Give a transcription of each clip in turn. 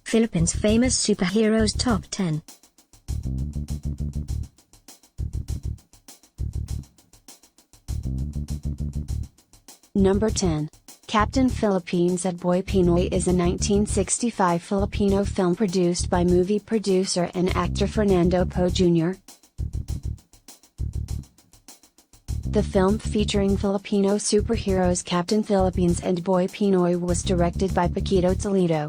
Philippines famous superheroes top 10. Number 10. Captain Philippines at Boy Pinoy is a 1965 Filipino film produced by movie producer and actor Fernando Poe Jr. The film featuring Filipino superheroes Captain Philippines and Boy Pinoy was directed by Paquito Toledo.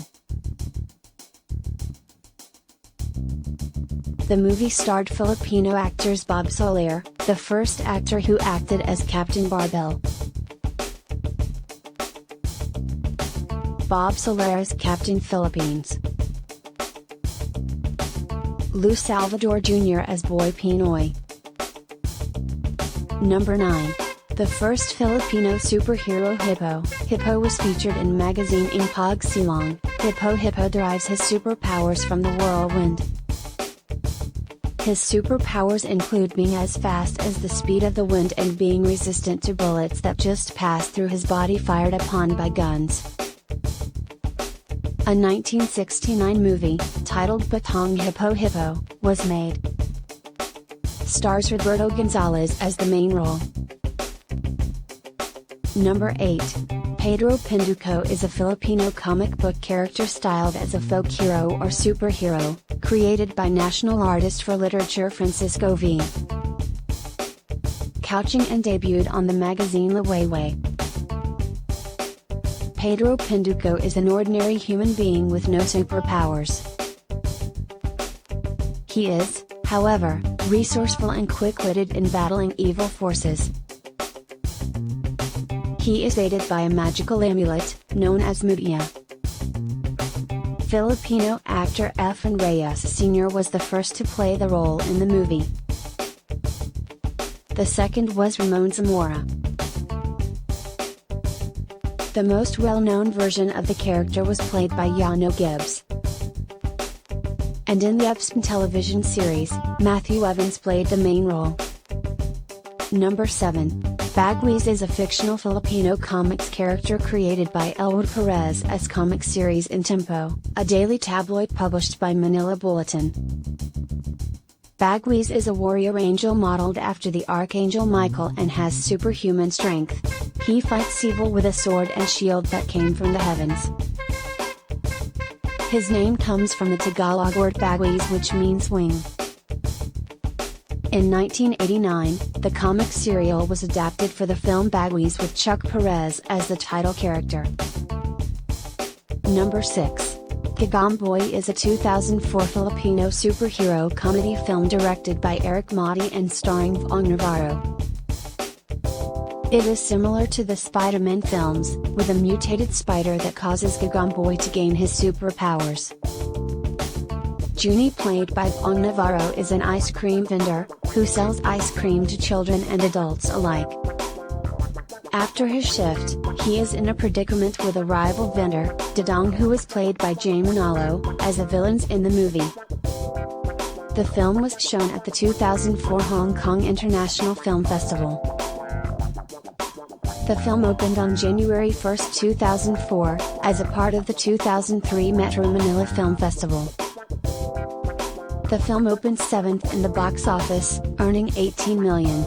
The movie starred Filipino actors Bob Soler, the first actor who acted as Captain Barbell. Bob Soler as Captain Philippines. Lou Salvador Jr. as Boy Pinoy. Number 9. The first Filipino superhero Hippo. Hippo was featured in magazine Pag Silong. Hippo derives his superpowers from the whirlwind. His superpowers include being as fast as the speed of the wind and being resistant to bullets that just pass through his body fired upon by guns. A 1969 movie, titled Batang Hippo, was made. Stars Roberto Gonzalez as the main role. Number 8. Pedro Pinduko is a Filipino comic book character styled as a folk hero or superhero, created by national artist for literature Francisco V. Couching and debuted on the magazine Liwayway. Pedro Pinduko is an ordinary human being with no superpowers. He is, however, resourceful and quick-witted in battling evil forces. He is aided by a magical amulet, known as Mudia. Filipino actor Efren Reyes Sr. was the first to play the role in the movie. The second was Ramon Zamora. The most well-known version of the character was played by Yano Gibbs. And in the Epson television series, Matthew Evans played the main role. Number 7. Bagwiz is a fictional Filipino comics character created by Elwood Perez as comic series in Tempo, a daily tabloid published by Manila Bulletin. Bagwiz is a warrior angel modeled after the Archangel Michael and has superhuman strength. He fights evil with a sword and shield that came from the heavens. His name comes from the Tagalog word bagwiz, which means wing. In 1989, the comic serial was adapted for the film Bagwiz with Chuck Perez as the title character. Number 6. Gigamboy is a 2004 Filipino superhero comedy film directed by Eric Motti and starring Vong Navarro. It is similar to the Spider-Man films, with a mutated spider that causes Gigamboy to gain his superpowers. Junie, played by Vong Navarro, is an ice cream vendor, who sells ice cream to children and adults alike. After his shift, he is in a predicament with a rival vendor, Dodong, who is played by Jay Manalo, as the villains in the movie. The film was shown at the 2004 Hong Kong International Film Festival. The film opened on January 1, 2004, as a part of the 2003 Metro Manila Film Festival. The film opened 7th in the box office, earning $18 million.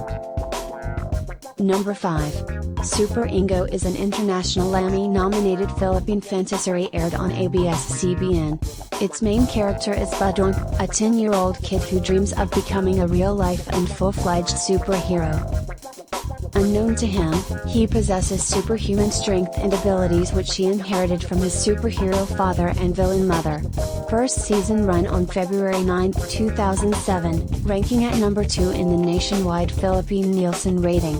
Number 5. Super Ingo is an international Emmy-nominated Philippine fantasy aired on ABS-CBN. Its main character is Badong, a 10-year-old kid who dreams of becoming a real-life and full-fledged superhero. Unknown to him, he possesses superhuman strength and abilities which he inherited from his superhero father and villain mother. First season run on February 9, 2007, ranking at number 2 in the nationwide Philippine Nielsen rating.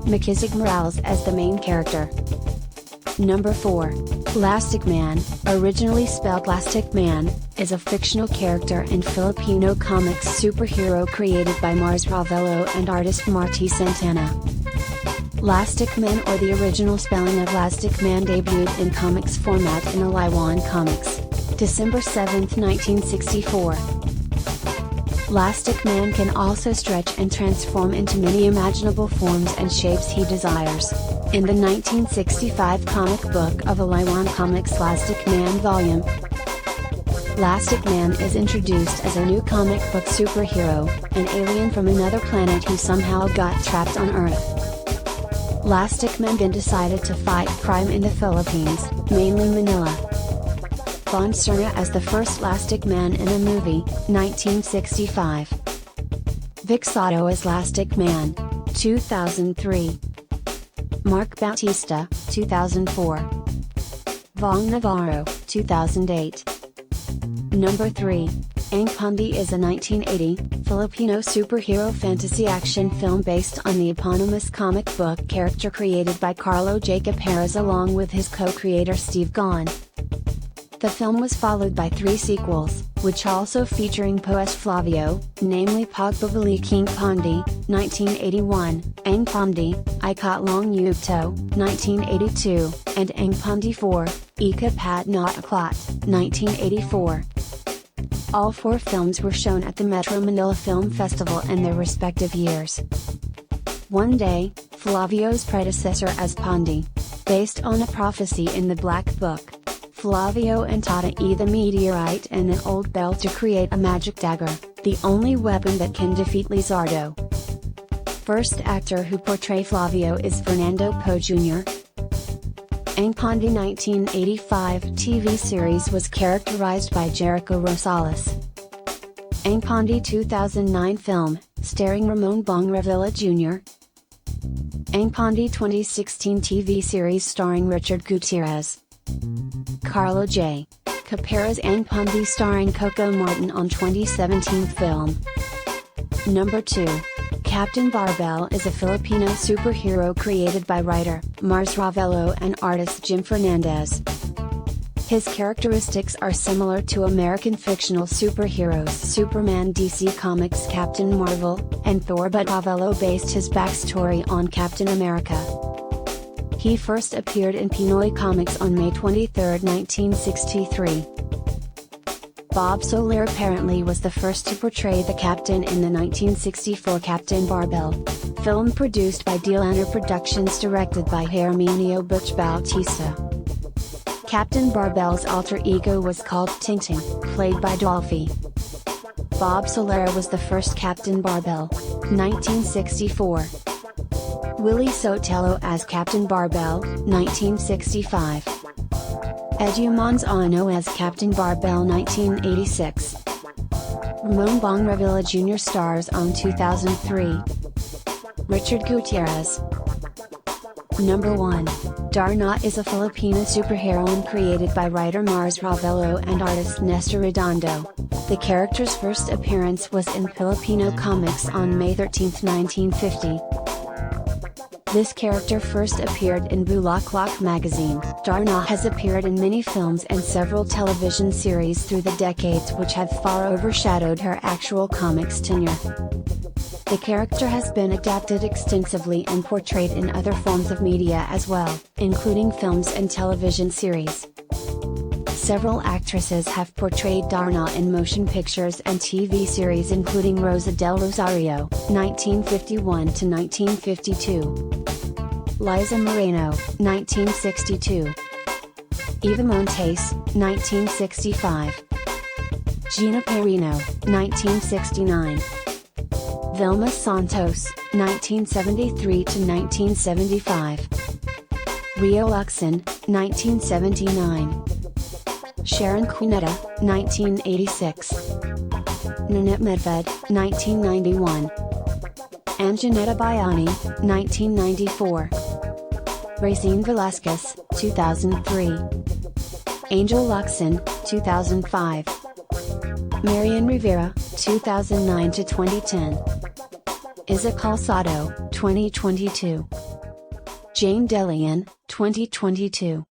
McKissick Morales as the main character. Number 4. Plastic Man, originally spelled Plastic Man, is a fictional character and Filipino comics superhero created by Mars Ravello and artist Marty Santana. Plastic Man, or the original spelling of Plastic Man, debuted in comics format in Aliwan Comics, December 7, 1964. Lastic Man can also stretch and transform into many imaginable forms and shapes he desires. In the 1965 comic book of Aliwan Comics Lastic Man Volume, Lastic Man is introduced as a new comic book superhero, an alien from another planet who somehow got trapped on Earth. Lastic Man then decided to fight crime in the Philippines, mainly Manila. Bond Serna as the first Lastic Man in a movie, 1965. Vic Soto as Lastic Man, 2003. Mark Bautista, 2004. Vong Navarro, 2008. Number 3. Ang Pandi is a 1980, Filipino superhero fantasy action film based on the eponymous comic book character created by Carlo Jacob Perez along with his co-creator Steve Gon. The film was followed by 3 sequels, which also featuring Poes Flavio, namely Pagbabali King Pandi, 1981, Ang Pandi, Ikatlong Yugto, 1982, and Ang Pandi 4, Ika Pat Not Aklat, 1984. All 4 films were shown at the Metro Manila Film Festival in their respective years. One Day, Flavio's predecessor as Pandi. Based on a prophecy in the Black Book, Flavio and Tata E the meteorite and an old bell to create a magic dagger, the only weapon that can defeat Lizardo. First actor who portrayed Flavio is Fernando Poe Jr. Ang Pandi 1985 TV series was characterized by Jericho Rosales. Ang Pandi 2009 film, starring Ramon Bong Revilla Jr. Ang Pandi 2016 TV series starring Richard Gutierrez. Carlo J. Caperas Ang Pandi starring Coco Martin on 2017 film. Number 2. Captain Barbell is a Filipino superhero created by writer Mars Ravello and artist Jim Fernandez. His characteristics are similar to American fictional superheroes Superman, DC Comics Captain Marvel, and Thor, but Ravello based his backstory on Captain America. He first appeared in Pinoy Comics on May 23, 1963. Bob Soler apparently was the first to portray the Captain in the 1964 Captain Barbell film produced by Delander Productions, directed by Herminio Butch Bautista. Captain Barbell's alter ego was called Tingting, played by Dolphy. Bob Soler was the first Captain Barbell, 1964. Willie Sotelo as Captain Barbell, 1965. Edu Manzano as Captain Barbell, 1986. Ramon Bong Revilla Jr. stars on 2003. Richard Gutierrez. Number 1. Darna is a Filipino superheroine created by writer Mars Ravello and artist Nestor Redondo. The character's first appearance was in Filipino Comics on May 13, 1950. This character first appeared in Bulaklak magazine. Darna has appeared in many films and several television series through the decades, which have far overshadowed her actual comics tenure. The character has been adapted extensively and portrayed in other forms of media as well, including films and television series. Several actresses have portrayed Darna in motion pictures and TV series, including Rosa del Rosario, 1951 to 1952. Liza Moreno, 1962. Eva Montes, 1965. Gina Perino, 1969. Vilma Santos, 1973 to 1975. Rio Luxon, 1979. Sharon Cuneta, 1986. Nanette Medved, 1991. Anjanetta Bayani, 1994. Racine Velasquez, 2003. Angel Luxon, 2005. Marian Rivera, 2009 to 2010. Isa Calzado, 2022. Jane Delian, 2022.